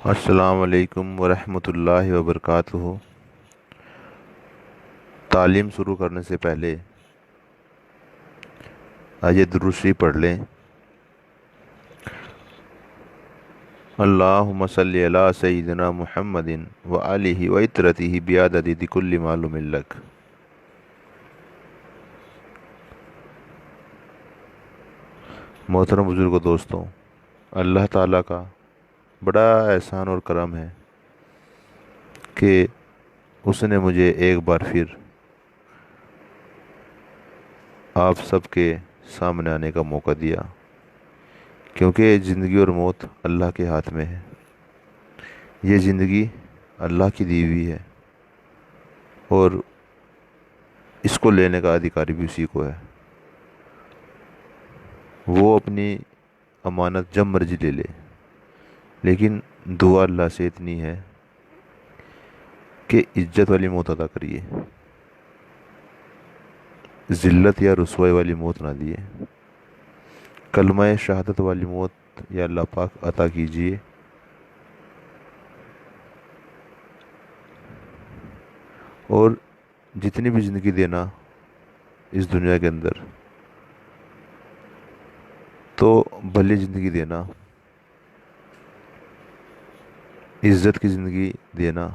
السلام علیکم ورحمۃ اللہ وبرکاتہ۔ تعلیم شروع کرنے سے پہلے آئیے درود شریف پڑھ لیں۔ اللہم صلی علی سیدنا محمد وآلہ وعطرتہ بعدد کل معلوم لک۔ محترم بزرگ و دوستوں، اللہ تعالیٰ کا بڑا احسان اور کرم ہے کہ اس نے مجھے ایک بار پھر آپ سب کے سامنے آنے کا موقع دیا، کیونکہ زندگی اور موت اللہ کے ہاتھ میں ہے۔ یہ زندگی اللہ کی دی ہوئی ہے اور اس کو لینے کا ادھیکار بھی اسی کو ہے۔ وہ اپنی امانت جب مرضی لے لے، لیکن دعا اللہ سے اتنی ہے کہ عزت والی موت ادا کریے، ذلت یا رسوائی والی موت نہ دیے، کلمہ شہادت والی موت یا اللہ پاک عطا کیجیے۔ اور جتنی بھی زندگی دینا اس دنیا کے اندر، تو بھلی زندگی دینا، عزت کی زندگی دینا،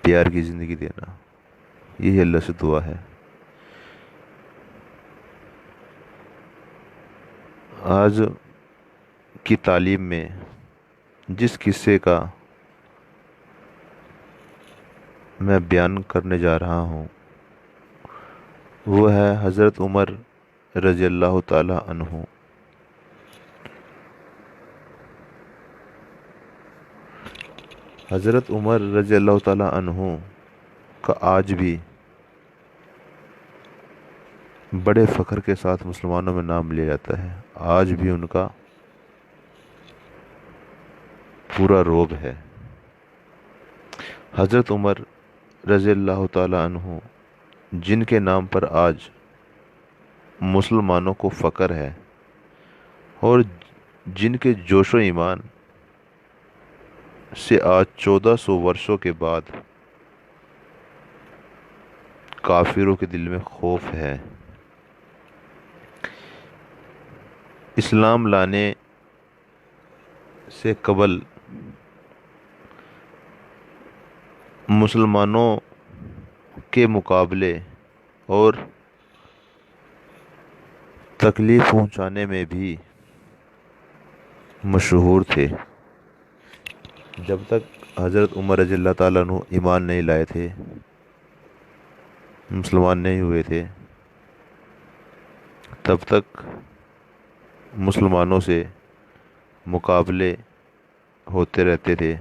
پیار کی زندگی دینا، یہی اللہ سے دعا ہے۔ آج کی تعلیم میں جس قصے کا میں بیان کرنے جا رہا ہوں وہ ہے حضرت عمر رضی اللہ تعالی عنہ۔ حضرت عمر رضی اللہ تعالی عنہ کا آج بھی بڑے فخر کے ساتھ مسلمانوں میں نام لیا جاتا ہے۔ آج بھی ان کا پورا روب ہے۔ حضرت عمر رضی اللہ تعالی عنہ جن کے نام پر آج مسلمانوں کو فخر ہے اور جن کے جوش و ایمان سے آج 1400 برسوں کے بعد کافروں کے دل میں خوف ہے۔ اسلام لانے سے قبل مسلمانوں کے مقابلے اور تکلیف پہنچانے میں بھی مشہور تھے۔ جب تک حضرت عمر رضی اللہ تعالیٰ عنہ ایمان نہیں لائے تھے، مسلمان نہیں ہوئے تھے، تب تک مسلمانوں سے مقابلے ہوتے رہتے تھے،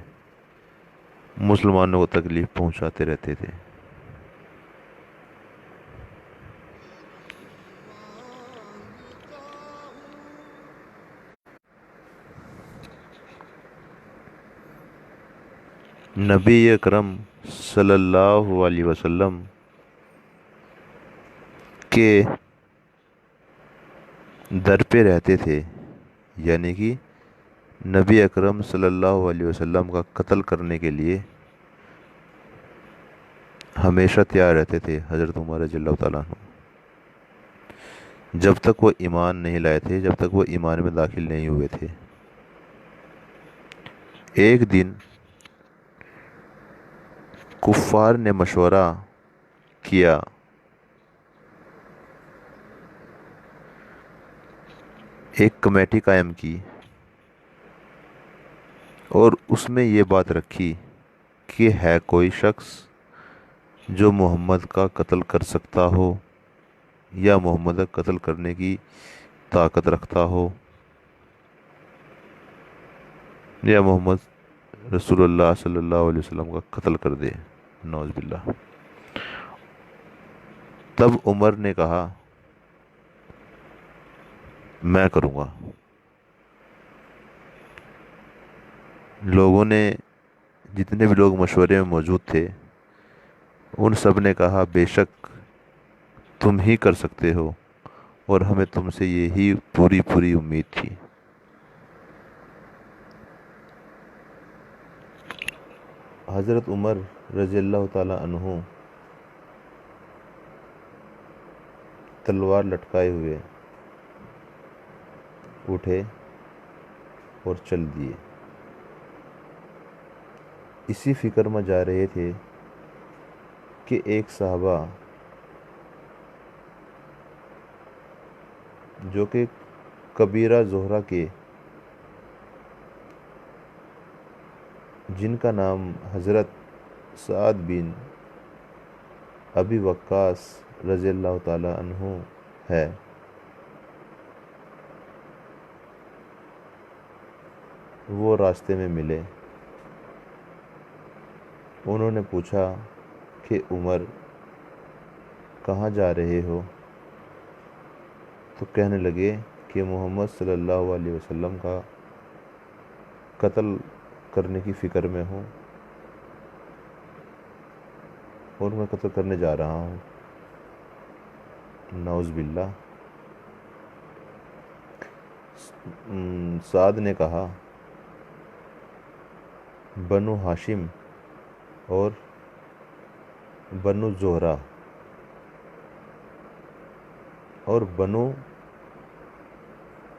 مسلمانوں کو تکلیف پہنچاتے رہتے تھے۔ نبی اکرم صلی اللہ علیہ وسلم کے در پہ رہتے تھے، یعنی کہ نبی اکرم صلی اللہ علیہ وسلم کا قتل کرنے کے لیے ہمیشہ تیار رہتے تھے حضرت عمر رضی اللہ تعالیٰ عنہ، جب تک وہ ایمان نہیں لائے تھے، جب تک وہ ایمان میں داخل نہیں ہوئے تھے۔ ایک دن کفار نے مشورہ کیا ایک کمیٹی قائم کی اور اس میں یہ بات رکھی کہ ہے کوئی شخص جو محمد کا قتل کر سکتا ہو یا محمد کا قتل کرنے کی طاقت رکھتا ہو، یا محمد رسول اللہ صلی اللہ علیہ وسلم کا قتل کر دے، نعوذ باللہ۔ تب عمر نے کہا میں کروں گا۔ لوگوں نے، جتنے بھی لوگ مشورے میں موجود تھے، ان سب نے کہا بے شک تم ہی کر سکتے ہو اور ہمیں تم سے یہی پوری امید تھی۔ حضرت عمر رضی اللہ تعالیٰ عنہ تلوار لٹکائے ہوئے اٹھے اور چل دیے۔ اسی فکر میں جا رہے تھے کہ ایک صحابہ جو کہ کبیرہ زہرہ کے، جن کا نام حضرت سعد بن ابی وقاص رضی اللہ تعالیٰ عنہ ہے، وہ راستے میں ملے۔ انہوں نے پوچھا کہ عمر کہاں جا رہے ہو؟ تو کہنے لگے کہ محمد صلی اللہ علیہ وسلم کا قتل کرنے کی فکر میں ہوں اور میں قتل کرنے جا رہا ہوں، نعوذ باللہ۔ سعد نے کہا بنو ہاشم اور بنو زہرہ اور بنو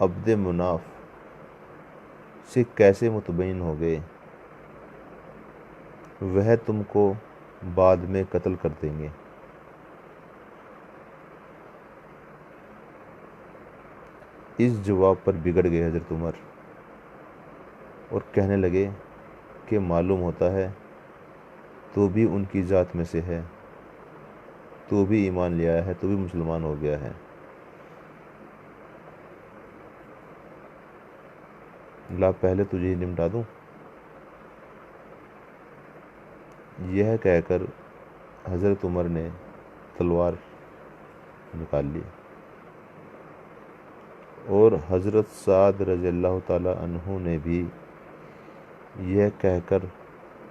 عبد مناف سے کیسے مطمئن ہو گئے؟ وہ تم کو بعد میں قتل کر دیں گے۔ اس جواب پر بگڑ گئے حضرت عمر اور کہنے لگے کہ معلوم ہوتا ہے تو بھی ان کی ذات میں سے ہے، تو بھی ایمان لے آیا ہے، تو بھی مسلمان ہو گیا ہے، لا پہلے تجھے ہی نمٹا دوں۔ یہ کہہ کر حضرت عمر نے تلوار نکال لی اور حضرت سعد رضی اللہ تعالیٰ عنہ نے بھی یہ کہہ کر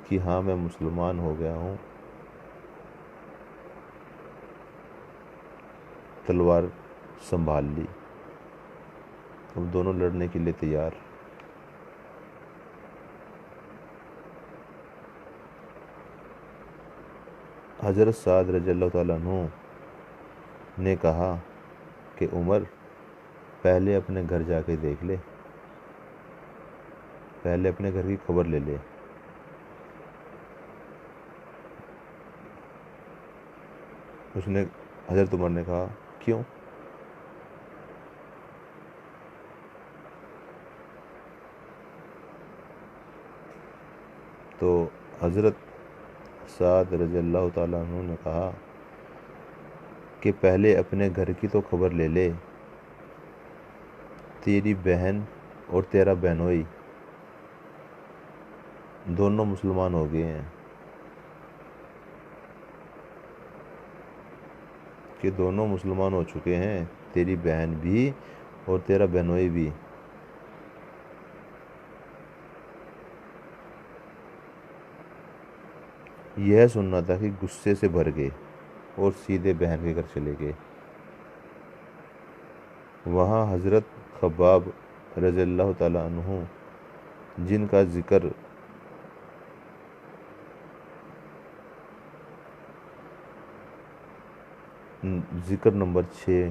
کہ ہاں میں مسلمان ہو گیا ہوں، تلوار سنبھال لی۔ اب دونوں لڑنے کے لیے تیار۔ حضرت سعد رضی اللہ تعالیٰ عنہ نے کہا کہ عمر پہلے اپنے گھر جا کے دیکھ لے، پہلے اپنے گھر کی خبر لے لے۔ حضرت عمر نے کہا کیوں؟ تو حضرت سعد رضی اللہ تعالیٰ عنہ نے کہا کہ پہلے اپنے گھر کی تو خبر لے لے، تیری بہن اور تیرا بہنوئی دونوں مسلمان ہو گئے ہیں، کہ دونوں مسلمان ہو چکے ہیں، تیری بہن بھی اور تیرا بہنوئی بھی۔ یہ سننا تھا کہ غصے سے بھر گئے اور سیدھے بہن کے گھر چلے گئے۔ وہاں حضرت خباب رضی اللہ تعالیٰ عنہ، جن کا ذکر نمبر 6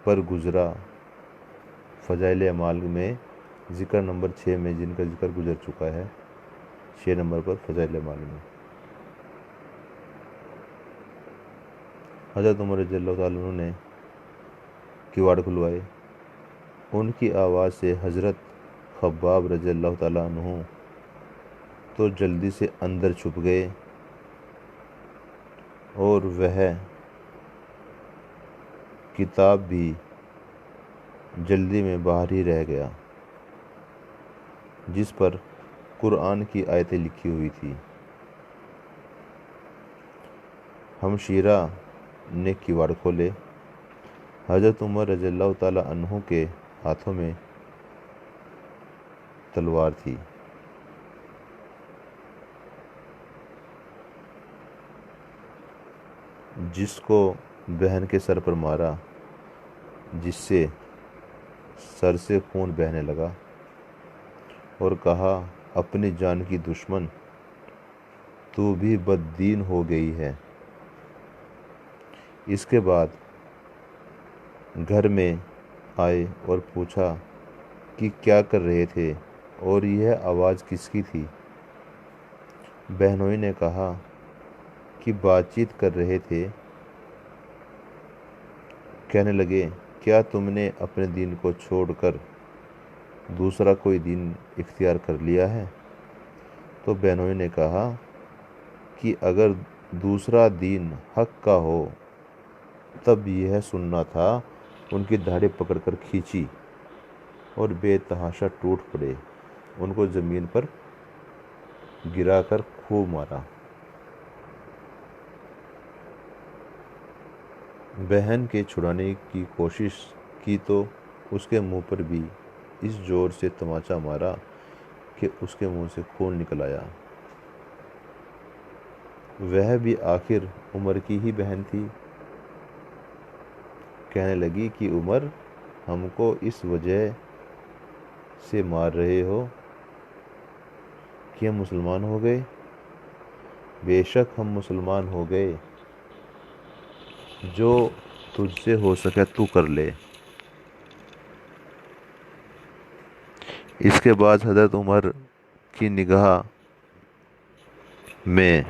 پر گزرا، فضائل اعمال میں ذکر نمبر 6 میں جن کا ذکر گزر چکا ہے، 6 نمبر پر فضائل اعمال میں، حضرت عمر رضی اللہ تعالیٰ عنہ نے کواڑ کھلوائے۔ ان کی آواز سے حضرت خباب رضی اللہ تعالیٰ عنہ تو جلدی سے اندر چھپ گئے اور وہ کتاب بھی جلدی میں باہر ہی رہ گیا جس پر قرآن کی آیتیں لکھی ہوئی تھی۔ ہمشیرہ نے کواڑ کھولے۔ حضرت عمر رضی اللہ تعالیٰ عنہ کے ہاتھوں میں تلوار تھی۔ جس کو بہن کے سر پر مارا، جس سے سر سے خون بہنے لگا، اور کہا اپنی جان کی دشمن، تو بھی بد دین ہو گئی ہے۔ اس کے بعد گھر میں آئے اور پوچھا کہ کیا کر رہے تھے اور یہ آواز کس کی تھی؟ بہنوئی نے کہا کہ بات چیت کر رہے تھے۔ کہنے لگے کیا تم نے اپنے دین کو چھوڑ کر دوسرا کوئی دین اختیار کر لیا ہے؟ تو بہنوئی نے کہا کہ اگر دوسرا دین حق کا ہو تب یہ سننا تھا۔ ان کی داڑھی پکڑ کر کھینچی اور بے تحاشا ٹوٹ پڑے، ان کو زمین پر گرا کر خوب مارا۔ بہن کے چھڑانے کی کوشش کی تو اس کے منہ پر بھی اس زور سے تماچا مارا کہ اس کے منہ سے خون نکل آیا۔ وہ بھی آخر عمر کی ہی بہن تھی۔ کہنے لگی کہ عمر، ہم کو اس وجہ سے مار رہے ہو کہ ہم مسلمان ہو گئے؟ بے شک ہم مسلمان ہو گئے، جو تجھ سے ہو سکے تو کر لے۔ اس کے بعد حضرت عمر کی نگاہ میں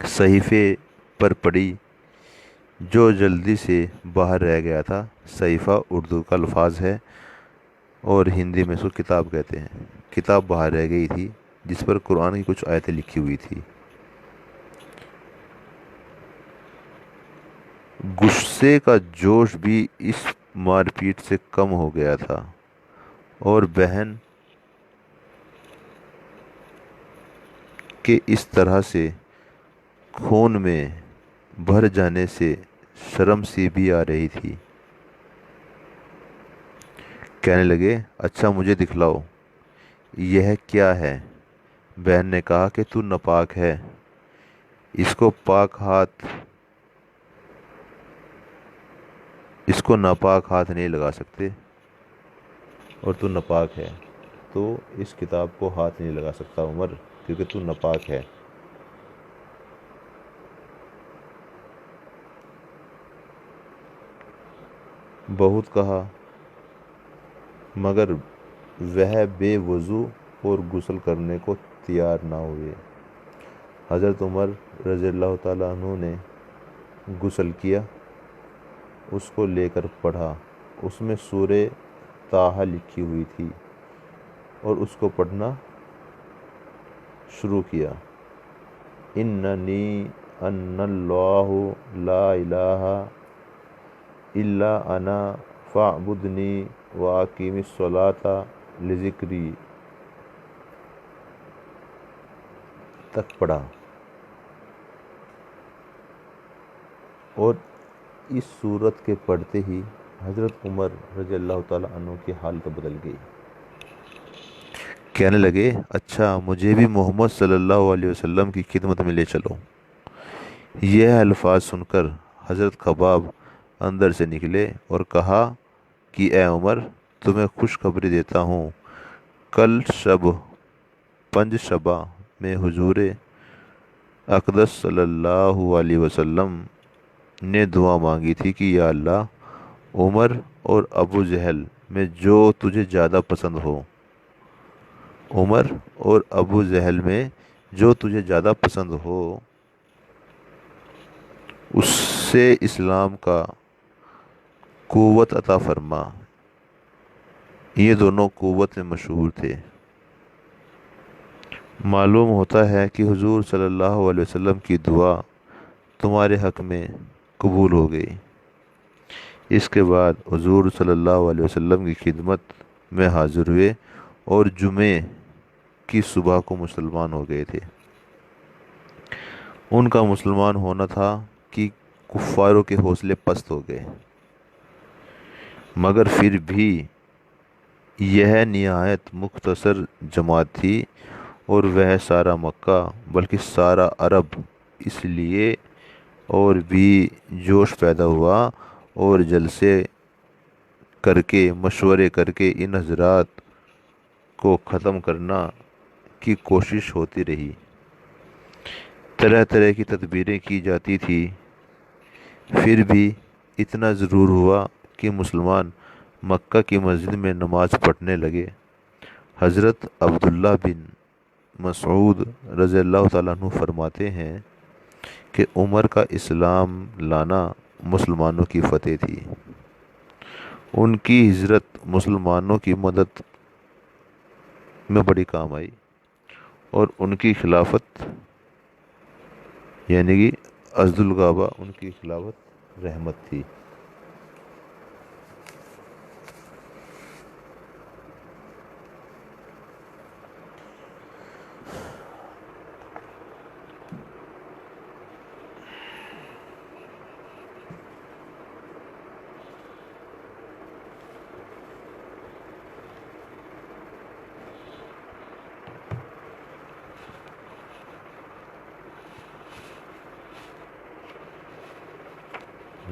صحیفے پر پڑی جو جلدی سے باہر رہ گیا تھا۔ صحیفہ اردو کا الفاظ ہے اور ہندی میں اس کو کتاب کہتے ہیں۔ کتاب باہر رہ گئی تھی جس پر قرآن کی کچھ آیتیں لکھی ہوئی تھی۔ غصے کا جوش بھی اس مار پیٹ سے کم ہو گیا تھا اور بہن کے اس طرح سے خون میں بھر جانے سے شرم سی بھی آ رہی تھی۔ کہنے لگے اچھا مجھے دکھلاؤ یہ کیا ہے؟ بہن نے کہا کہ تو ناپاک ہے، اس کو ناپاک ہاتھ نہیں لگا سکتے، اور تو ناپاک ہے تو اس کتاب کو ہاتھ نہیں لگا سکتا عمر، کیونکہ تو ناپاک ہے۔ بہت کہا مگر وہ بے وضو اور غسل کرنے کو تیار نہ ہوئے۔ حضرت عمر رضی اللہ تعالیٰ عنہ نے غسل کیا، اس کو لے کر پڑھا۔ اس میں سورہ طٰہٰ لکھی ہوئی تھی اور اس کو پڑھنا شروع کیا۔ اننی انا اللہ لا الہ الا انا فاعبدنی واقم الصلاۃ لذکری تک پڑھا، اور اس صورت کے پڑھتے ہی حضرت عمر رضی اللہ تعالیٰ عنہ کی حالت بدل گئی۔ کہنے لگے اچھا مجھے بھی محمد صلی اللہ علیہ وسلم کی خدمت میں لے چلو۔ یہ الفاظ سن کر حضرت خباب اندر سے نکلے اور کہا کہ اے عمر، تمہیں خوشخبری دیتا ہوں، کل شب پنج شبہ میں حضور اقدس صلی اللہ علیہ وسلم نے دعا مانگی تھی کہ یا اللہ، عمر اور ابو جہل میں جو تجھے زیادہ پسند ہو، عمر اور ابو جہل میں جو تجھے زیادہ پسند ہو اس سے اسلام کا قوت عطا فرما۔ یہ دونوں قوت میں مشہور تھے۔ معلوم ہوتا ہے کہ حضور صلی اللہ علیہ وسلم کی دعا تمہارے حق میں قبول ہو گئی۔ اس کے بعد حضور صلی اللہ علیہ وسلم کی خدمت میں حاضر ہوئے اور جمعے کی صبح کو مسلمان ہو گئے تھے۔ ان کا مسلمان ہونا تھا کہ کفاروں کے حوصلے پست ہو گئے، مگر پھر بھی یہ نہایت مختصر جماعت تھی اور وہ سارا مکہ بلکہ سارا عرب اس لیے اور بھی جوش پیدا ہوا اور جلسے کر کے مشورے کر کے ان حضرات کو ختم کرنا کی کوشش ہوتی رہی، طرح طرح کی تدبیریں کی جاتی تھی، پھر بھی اتنا ضرور ہوا کہ مسلمان مکہ کی مسجد میں نماز پڑھنے لگے۔ حضرت عبداللہ بن مسعود رضی اللہ تعالیٰ عنہ فرماتے ہیں کہ عمر کا اسلام لانا مسلمانوں کی فتح تھی۔ ان کی ہجرت مسلمانوں کی مدد میں بڑی کام آئی، اور ان کی خلافت یعنی کہ اسد الغابہ ان کی خلافت رحمت تھی۔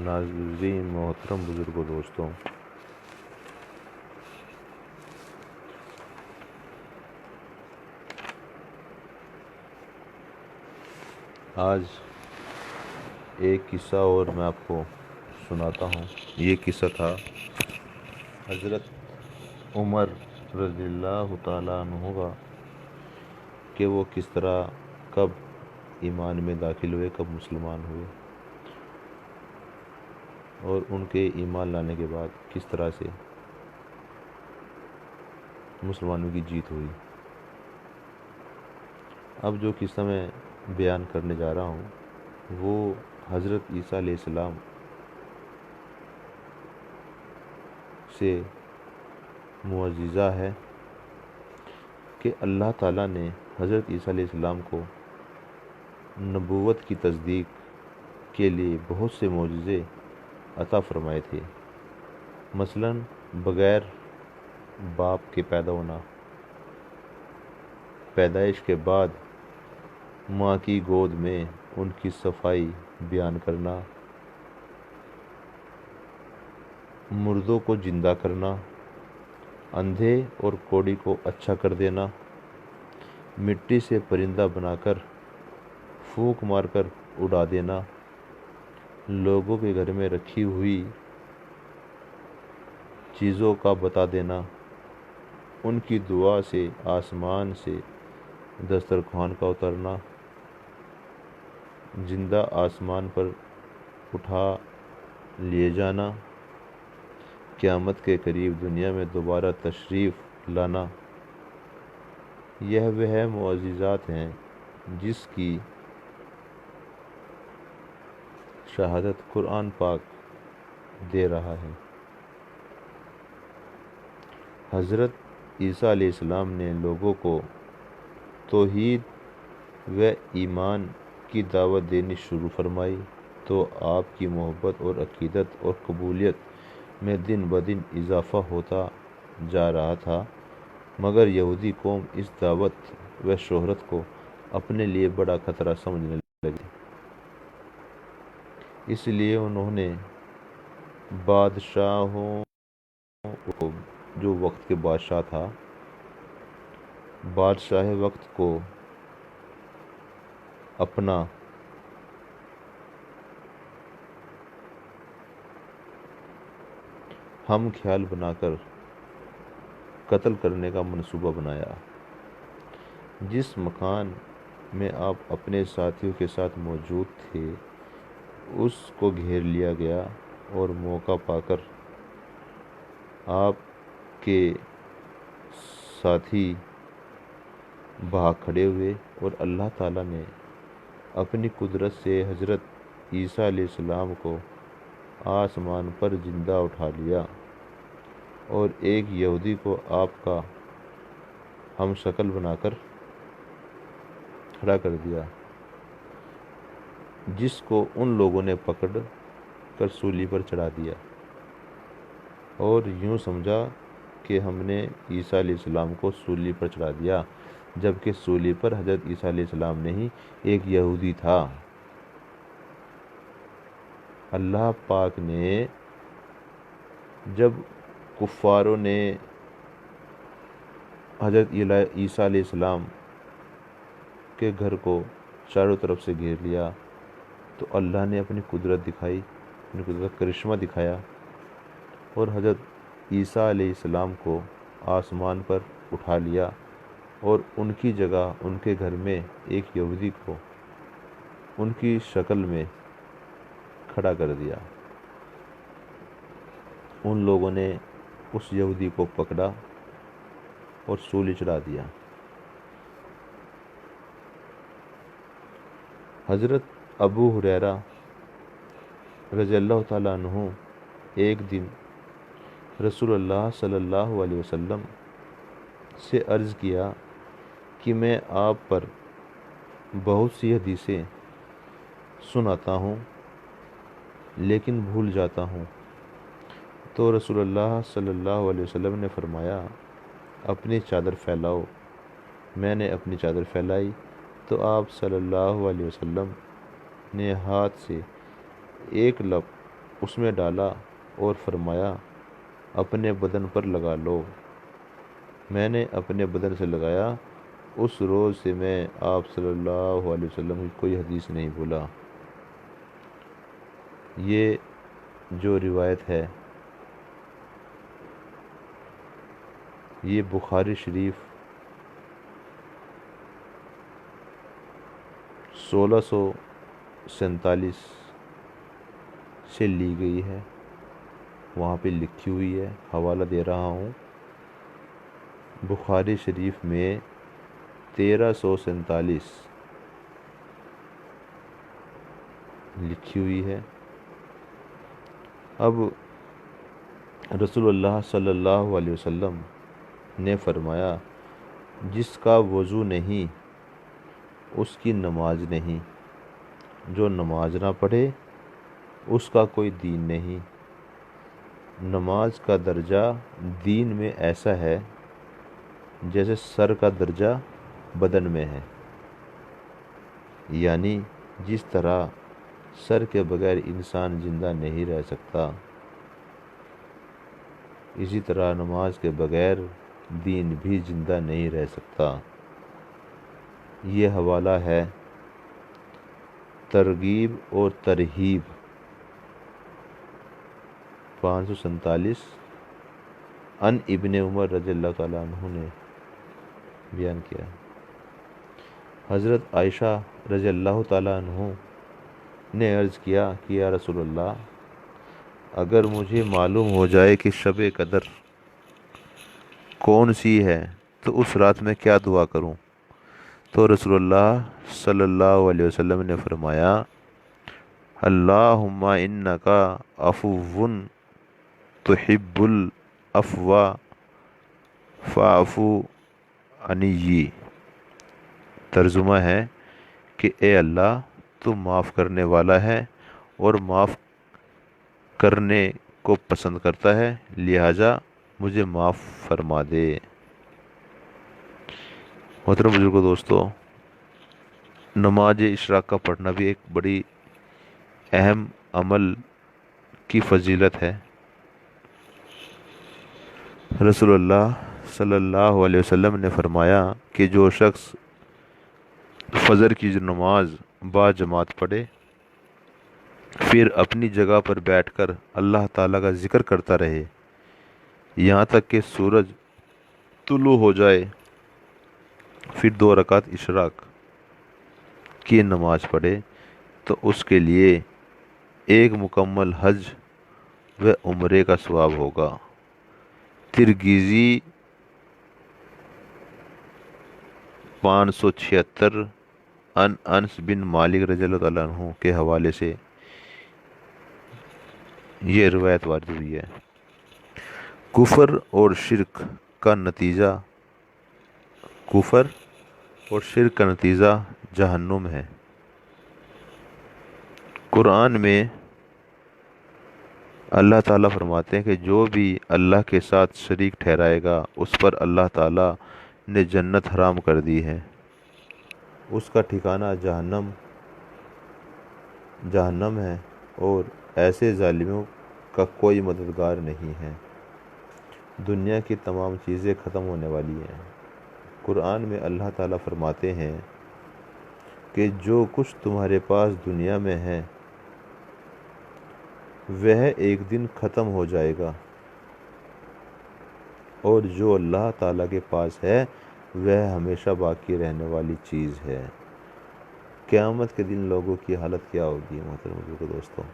ناظرین محترم بزرگوں دوستوں، آج ایک قصہ اور میں آپ کو سناتا ہوں۔ یہ قصہ تھا حضرت عمر رضی اللہ تعالیٰ عنہ کا، کہ وہ کس طرح کب ایمان میں داخل ہوئے، کب مسلمان ہوئے، اور ان کے ایمان لانے کے بعد کس طرح سے مسلمانوں کی جیت ہوئی۔ اب جو قصہ میں بیان کرنے جا رہا ہوں وہ حضرت عیسیٰ علیہ السلام سے معجزہ ہے کہ اللہ تعالیٰ نے حضرت عیسیٰ علیہ السلام کو نبوت کی تصدیق کے لیے بہت سے معجزے عطا فرمائے تھے۔ مثلاً بغیر باپ کے پیدا ہونا، پیدائش کے بعد ماں کی گود میں ان کی صفائی بیان کرنا، مردوں کو زندہ کرنا، اندھے اور کوڑی کو اچھا کر دینا، مٹی سے پرندہ بنا کر پھونک مار کر اڑا دینا، لوگوں کے گھر میں رکھی ہوئی چیزوں کا بتا دینا، ان کی دعا سے آسمان سے دسترخوان کا اترنا، زندہ آسمان پر اٹھا لیے جانا، قیامت کے قریب دنیا میں دوبارہ تشریف لانا، یہ وہ معجزات ہیں جس کی شہادت قرآن پاک دے رہا ہے۔ حضرت عیسیٰ علیہ السلام نے لوگوں کو توحید و ایمان کی دعوت دینی شروع فرمائی تو آپ کی محبت اور عقیدت اور قبولیت میں دن بدن اضافہ ہوتا جا رہا تھا، مگر یہودی قوم اس دعوت و شہرت کو اپنے لیے بڑا خطرہ سمجھنے لگی۔ اس لیے انہوں نے بادشاہوں کو، جو وقت کے بادشاہ تھا، بادشاہ وقت کو اپنا ہم خیال بنا کر قتل کرنے کا منصوبہ بنایا۔ جس مکان میں آپ اپنے ساتھیوں کے ساتھ موجود تھے اس کو گھیر لیا گیا، اور موقع پا کر آپ کے ساتھی بھاگ کھڑے ہوئے، اور اللہ تعالیٰ نے اپنی قدرت سے حضرت عیسیٰ علیہ السلام کو آسمان پر زندہ اٹھا لیا، اور ایک یہودی کو آپ کا ہم شکل بنا کر کھڑا کر دیا، جس کو ان لوگوں نے پکڑ کر سولی پر چڑھا دیا، اور یوں سمجھا کہ ہم نے عیسیٰ علیہ السلام کو سولی پر چڑھا دیا، جبکہ سولی پر حضرت عیسیٰ علیہ السلام نہیں، ایک یہودی تھا۔ اللہ پاک نے جب کفاروں نے حضرت عیسیٰ علیہ السلام کے گھر کو چاروں طرف سے گھیر لیا تو اللہ نے اپنی قدرت دکھائی، اپنی قدرت کا کرشمہ دکھایا اور حضرت عیسیٰ علیہ السلام کو آسمان پر اٹھا لیا اور ان کی جگہ ان کے گھر میں ایک یہودی کو ان کی شکل میں کھڑا کر دیا۔ ان لوگوں نے اس یہودی کو پکڑا اور سولی چڑھا دیا۔ حضرت ابو ہریرہ رضی اللہ تعالیٰ عنہ ایک دن رسول اللہ صلی اللہ علیہ وسلم سے عرض کیا کہ میں آپ پر بہت سی حدیثیں سناتا ہوں لیکن بھول جاتا ہوں۔ تو رسول اللہ صلی اللہ علیہ وسلم نے فرمایا اپنی چادر پھیلاؤ۔ میں نے اپنی چادر پھیلائی تو آپ صلی اللہ علیہ وسلم نے ہاتھ سے ایک لپ اس میں ڈالا اور فرمایا اپنے بدن پر لگا لو۔ میں نے اپنے بدن سے لگایا۔ اس روز سے میں آپ صلی اللہ علیہ وسلم کی کوئی حدیث نہیں بھولا۔ یہ جو روایت ہے یہ بخاری شریف 1647 سے لی گئی ہے، وہاں پہ لکھی ہوئی ہے، حوالہ دے رہا ہوں۔ بخاری شریف میں 1347 لکھی ہوئی ہے۔ اب رسول اللہ صلی اللہ علیہ وسلم نے فرمایا جس کا وضو نہیں اس کی نماز نہیں، جو نماز نہ پڑھے اس کا کوئی دین نہیں۔ نماز کا درجہ دین میں ایسا ہے جیسے سر کا درجہ بدن میں ہے، یعنی جس طرح سر کے بغیر انسان زندہ نہیں رہ سکتا، اسی طرح نماز کے بغیر دین بھی زندہ نہیں رہ سکتا۔ یہ حوالہ ہے ترغیب اور ترہیب 547 ان ابن عمر رضی اللہ تعالیٰ عنہ نے بیان کیا۔ حضرت عائشہ رضی اللہ تعالیٰ عنہ نے عرض کیا کہ یا رسول اللہ اگر مجھے معلوم ہو جائے کہ شب قدر کون سی ہے تو اس رات میں کیا دعا کروں؟ تو رسول اللہ صلی اللہ علیہ وسلم نے فرمایا اللہم انکا عفو تحب العفو فاعف عنی۔ ترجمہ ہے کہ اے اللہ تو معاف کرنے والا ہے اور معاف کرنے کو پسند کرتا ہے، لہٰذا مجھے معاف فرما دے۔ محترم بزرگوں دوستو، نماز اشراق کا پڑھنا بھی ایک بڑی اہم عمل کی فضیلت ہے۔ رسول اللہ صلی اللہ علیہ وسلم نے فرمایا کہ جو شخص فجر کی نماز با جماعت پڑھے پھر اپنی جگہ پر بیٹھ کر اللہ تعالیٰ کا ذکر کرتا رہے یہاں تک کہ سورج طلوع ہو جائے، پھر 2 رکعت اشراق کی نماز پڑھے تو اس کے لیے ایک مکمل حج و عمرے کا ثواب ہوگا۔ ترمذی 576 ان انس بن مالک رضی اللہ تعالیٰ عنہ کے حوالے سے یہ روایت وارد ہوئی ہے۔ کفر اور شرک کا نتیجہ جہنم ہے۔ قرآن میں اللہ تعالیٰ فرماتے ہیں کہ جو بھی اللہ کے ساتھ شریک ٹھہرائے گا اس پر اللہ تعالیٰ نے جنت حرام کر دی ہے، اس کا ٹھکانہ جہنم ہے اور ایسے ظالموں کا کوئی مددگار نہیں ہے۔ دنیا کی تمام چیزیں ختم ہونے والی ہیں، قرآن میں اللہ تعالیٰ فرماتے ہیں کہ جو کچھ تمہارے پاس دنیا میں ہے وہ ایک دن ختم ہو جائے گا، اور جو اللہ تعالیٰ کے پاس ہے وہ ہمیشہ باقی رہنے والی چیز ہے۔ قیامت کے دن لوگوں کی حالت کیا ہوگی محترم بزرگوں دوستوں،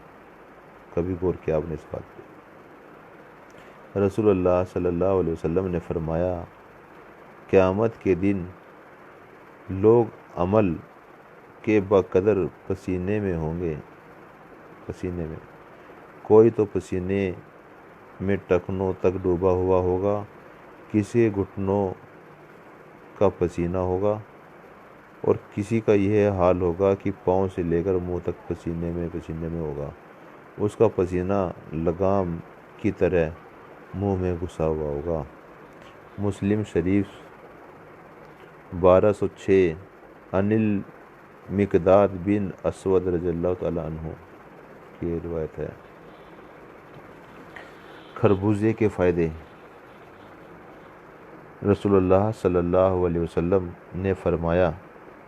کبھی غور کیا آپ نے اس بات پہ؟ رسول اللہ صلی اللہ علیہ وسلم نے فرمایا قیامت کے دن لوگ عمل کے بقدر پسینے میں ہوں گے، پسینے میں، کوئی تو پسینے میں ٹخنوں تک ڈوبا ہوا ہوگا، کسی گھٹنوں کا پسینہ ہوگا، اور کسی کا یہ حال ہوگا کہ پاؤں سے لے کر منہ تک پسینے میں ہوگا، اس کا پسینہ لگام کی طرح منہ میں گھسا ہوا ہوگا۔ مسلم شریف 1206 عن المقداد بن اسود رضی اللہ تعالیٰ عنہ کی روایت ہے۔ خربوزے کے فائدے۔ رسول اللہ صلی اللہ علیہ وسلم نے فرمایا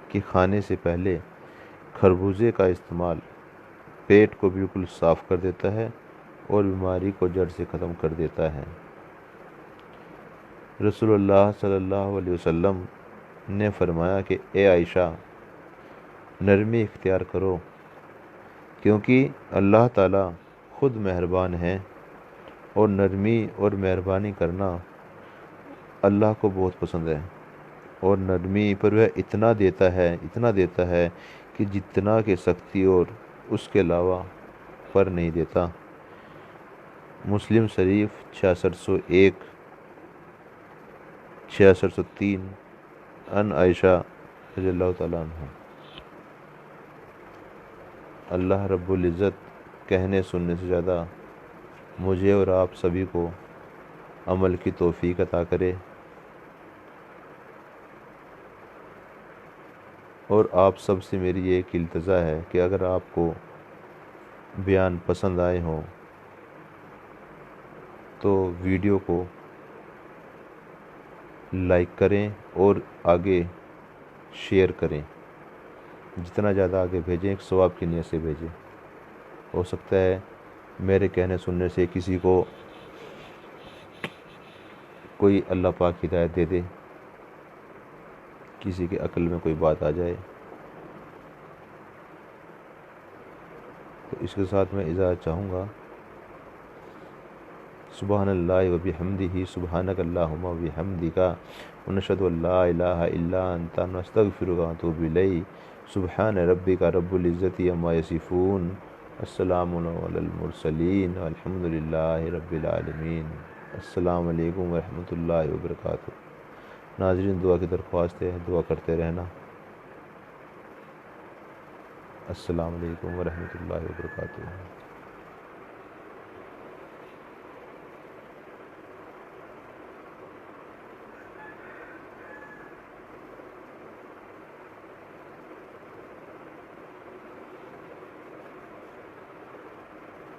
کہ کھانے سے پہلے خربوزے کا استعمال پیٹ کو بالکل صاف کر دیتا ہے اور بیماری کو جڑ سے ختم کر دیتا ہے۔ رسول اللہ صلی اللہ علیہ وسلم نے فرمایا کہ اے عائشہ، نرمی اختیار کرو، کیونکہ اللہ تعالیٰ خود مہربان ہے، اور نرمی اور مہربانی کرنا اللہ کو بہت پسند ہے، اور نرمی پر وہ اتنا دیتا ہے کہ جتنا کہ سختی اور اس کے علاوہ پر نہیں دیتا۔ مسلم شریف 6601 6603 عن عائشہ رضی اللہ تعالیٰ عنہ۔ اللہ رب العزت کہنے سننے سے زیادہ مجھے اور آپ سبھی کو عمل کی توفیق عطا کرے، اور آپ سب سے میری ایک التجا ہے کہ اگر آپ کو بیان پسند آئے ہوں تو ویڈیو کو لائک کریں اور آگے شیئر کریں، جتنا زیادہ آگے بھیجیں ایک ثواب کی نیت سے بھیجیں۔ ہو سکتا ہے میرے کہنے سننے سے کسی کو کوئی اللہ پاک ہدایت دے دے، کسی کے عقل میں کوئی بات آ جائے۔ تو اس کے ساتھ میں اجازت چاہوں گا۔ سبحان اللہ و بحمدہ، سبحانک اللہم و بحمدک، ونشہد ان لا الہ الا انت، نستغفرک و نتوب الیک۔ سبحان ربک رب العزت عما یصفون، السلام علی المرسلین، والحمد للہ رب العالمین۔ السلام علیکم ورحمۃ اللہ وبرکاتہ۔ ناظرین، دعا کی درخواست ہے، دعا کرتے رہنا۔ السلام علیکم ورحمۃ اللہ وبرکاتہ۔